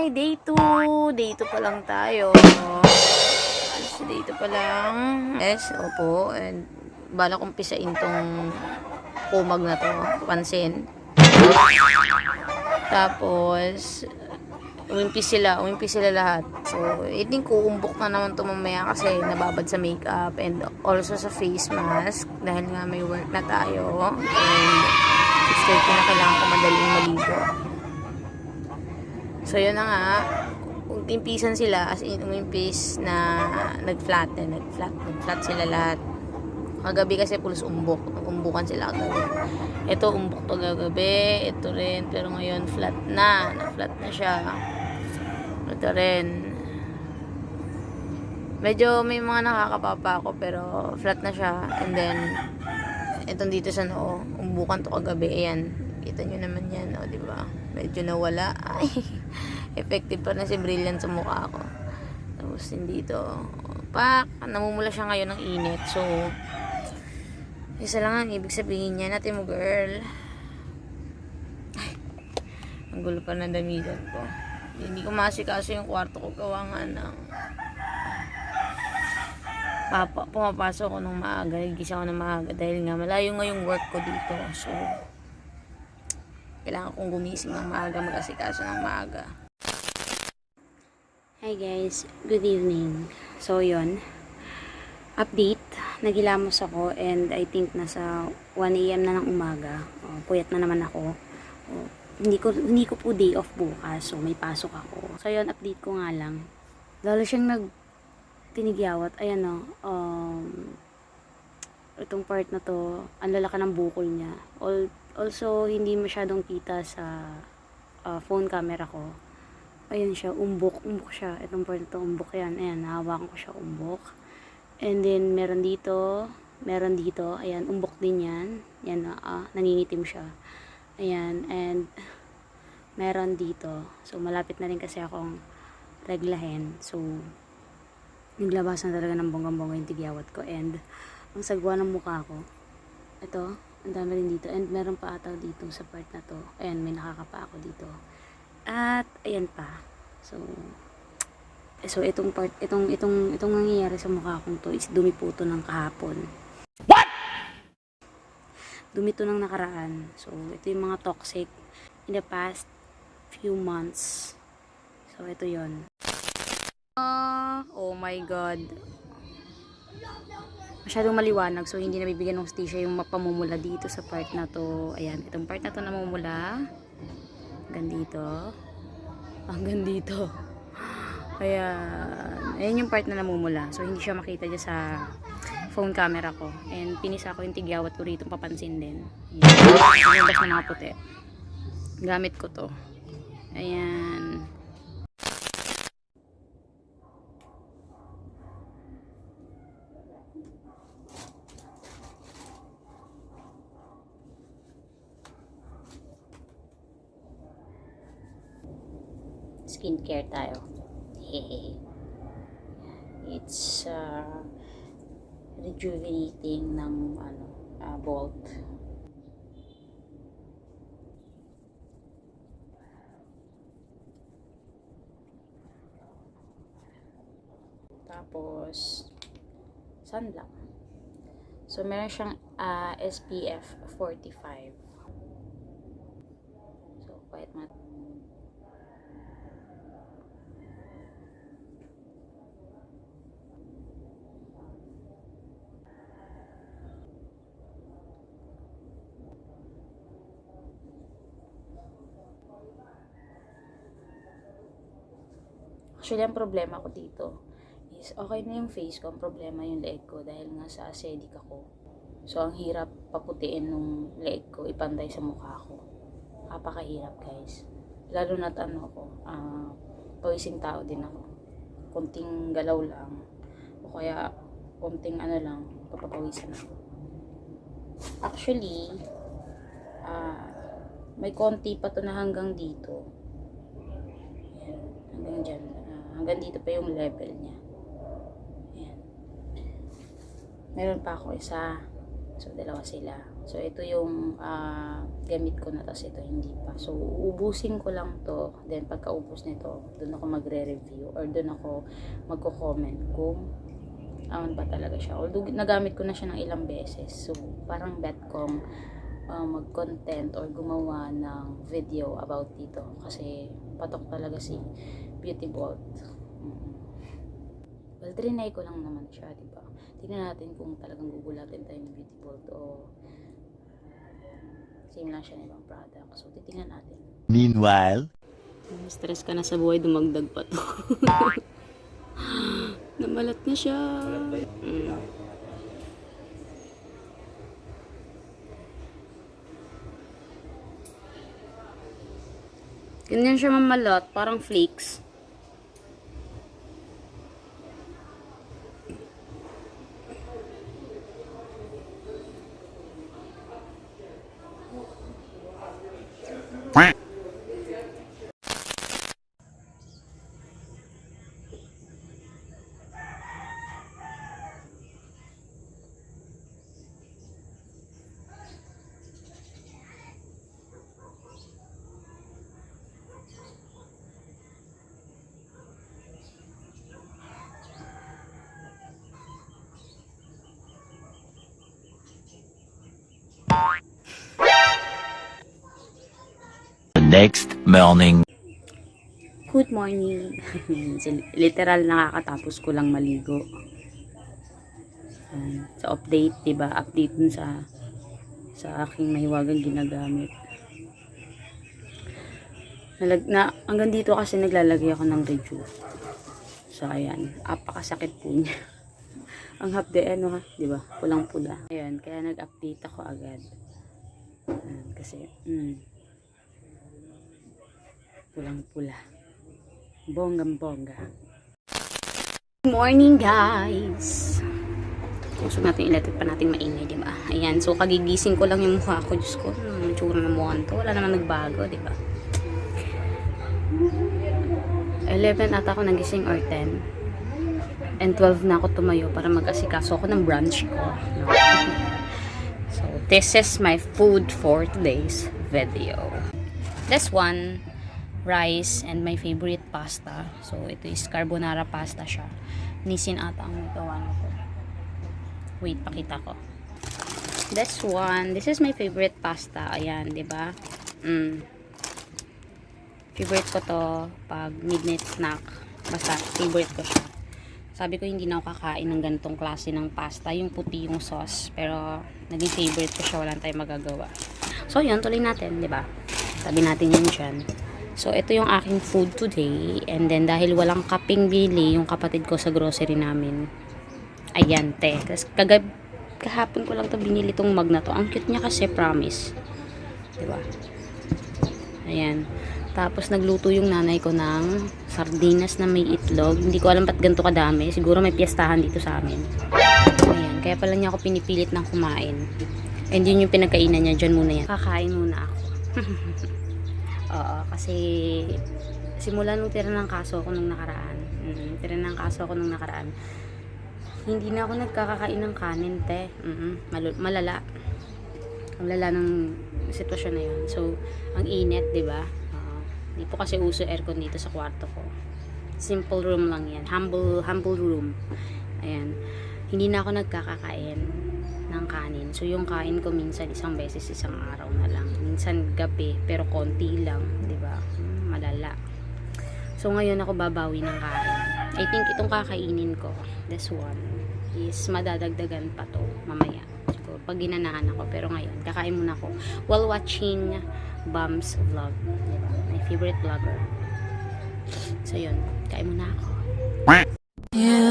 Hi! Day 2! Day 2 pa lang tayo. Day 2 pa lang. Yes, opo. And balak umpisain tong kumag na to. Pansin. Tapos, umimpis sila lahat. So, I think uumbok na naman to mamaya kasi nababad sa makeup and also sa face mask dahil nga may work na tayo. And 6:30 na kailangan ko madaling maligo. So, yun na nga. Umimpisan sila as in umimpis na nag-flat sila lahat. Kagabi kasi pulos umbukan sila kagabi. Ito umbok to kagabi, ito rin, pero ngayon flat na siya. Ito rin. Medyo may mga nakakapapa ako pero flat na siya. And then itong dito sa noo, umbukan to kagabi. Ayan, kita nyo naman yan, o diba? Medyo nawala. Ay, effective pa na si Brilliant sa mukha ko. Tapos hindi to namumula siya ngayon ng init. So isa lang ang ibig sabihin niya natin mo, girl. Ay, ang gulo pa ng damitan ko. Hindi ko masikaso yung kwarto ko, gawa nga ng pumapasok ko ng maaga, gigisa ko ng maaga dahil nga malayo nga yung work ko dito. So kailangan kong gumising ng maaga, mag-asikaso ng maaga. Hi guys, good evening. So yun, update, naghilamos ako and I think nasa 1 AM na ng umaga. Puyat na naman ako. Hindi ko po day off bukas, so may pasok ako. So yun, update ko nga lang. Lalo siyang tinigyawat. Ayan itong part na to, ang lalaki ng bukol niya. Also, hindi masyadong kita sa phone camera ko. Ayan siya, umbok siya. Itong part na to, umbok yan. Ayan, nahawakan ko siya, umbok. And then, meron dito, ayan, umbok din yan. Yan, nangingitim siya. Ayan, and meron dito. So, malapit na rin kasi akong reglahin. So, naglabasan talaga ng bonggang-bongga yung tigyawat ko. And, ang sagwa ng mukha ko, ito, ang dami rin dito. And, meron pa ataw dito sa part na to. Ayan, may nakakapa ako dito. At, ayan pa. So itong part, itong nangyayari sa mukha kong to is dumi po to ng kahapon. What? Dumi to ng nakaraan. So ito yung mga toxic in the past few months. So ito yon. Oh my god. Masyadong maliwanag, so hindi nabibigyan ng hustisya yung pamumula dito sa part na to. Ayan, itong part na to namumula hanggang dito. Hanggang dito. Ayan yung part na namumula. So, hindi siya makita dyan sa phone camera ko. And, pinisa ko yung tigyawat ko rito, papansin din. Ayan. Lumabas na mga puti. Gamit ko to. Ayan. Skincare tayo. Hehehe. It's rejuvenating ng Bolt. Tapos sunblock. So meron siyang SPF 45. So quite much. Actually, ang problema ko dito is okay na yung face ko, ang problema yung leeg ko dahil nga sa acidic ako. So, ang hirap paputiin nung leeg ko, ipantay sa mukha ko. Kapakahirap, guys. Lalo na't pawising tao din ako. Kunting galaw lang, o kaya kunting lang, papapawisan ako. Actually, may konti pa to na hanggang dito. Ayan, hanggang dyan. Hanggang dito pa yung level niya. Ayan. Meron pa ako isa. So, dalawa sila. So, ito yung gamit ko na, tapos ito hindi pa. So, ubusin ko lang to. Then, pagkaubos nito, doon ako magre-review or doon ako magko-comment kung aman ba talaga siya. Although, nagamit ko na siya ng ilang beses. So, parang bet kong mag-content or gumawa ng video about dito. Kasi, patok talaga si Beauty Vault. Well, trinay ko lang naman siya, diba? Tingnan natin kung talagang gugulatin tayo ng Beauty Vault o same lang siya ng ibang product. So, titingnan natin. Meanwhile, Stress ka na sa buhay, dumagdag pa to. Namalat na siya. Ganyan siya mamalot, parang flakes. the next morning. Good morning. Literal nakakatapos ko lang maligo. Sa update, 'di ba? Update dun sa aking mahiwagang ginagamit. Hanggang dito kasi naglalagay ako ng review. So ayan, apakasakit po niya. Ang hapde ano ha, 'di ba? Pulang-pula. Ayan, kaya nag-update ako agad. Kasi pulang-pula. Bonggang-bongga. Good morning, guys! Gusto natin electric pa natin maingay, di ba? Ayan, so kagigising ko lang yung mukha ko. Diyos ko, ang tsura ng mukha to. Wala naman nagbago, di ba? 11 ata ako nagising or 10. And 12 na ako tumayo para mag-asikaso ako ng brunch ko. No? So, this is my food for today's video. This one, rice and my favorite pasta. So, ito is carbonara pasta siya. Nisin ata ang gawa nito. Wait, pakita ko. This one, this is my favorite pasta. Ayan, di ba? Favorite ko to pag midnight snack. Basta, favorite ko siya. Sabi ko hindi na ako kakain ng ganitong klase ng pasta. Yung puti yung sauce. Pero, naging favorite ko siya. Wala tayong magagawa. So, yun, tuloy natin, di ba? Tabi natin yun dyan. So, ito yung aking food today. And then, dahil walang kaping bili, yung kapatid ko sa grocery namin. Ayan, te. Tapos, kahapon ko lang to binili tong mug na to. Ang cute niya kasi, promise. Diba? Ayan. Tapos, nagluto yung nanay ko ng sardinas na may itlog. Hindi ko alam ba't ganito kadami. Siguro may piyestahan dito sa amin. Ayan. Kaya pala niya ako pinipilit ng kumain. And yun yung pinagkainan niya. Diyan muna yan. Kakain muna ako. Oo, kasi simula nung tira ng kaso ako nung nakaraan. Hindi na ako nagkakakain ng kanin, te. Malala. Ang lala ng sitwasyon na yun. So, ang init, 'di ba? Hindi po kasi uso aircon dito sa kwarto ko. Simple room lang 'yan. Humble room. Ayan. Hindi na ako nagkakakain ng kanin. So, yung kain ko minsan isang beses isang araw na lang. Minsan gabi, pero konti lang, 'di ba? Malala. So, ngayon ako babawi ng kain. I think itong kakainin ko, this one, is madadagdagan pa to mamaya. So, pag ginanahan ako. Pero ngayon, kakain muna ako while watching Bam's vlog. 'Di ba? My favorite vlogger. So, yun. Kain muna ako. You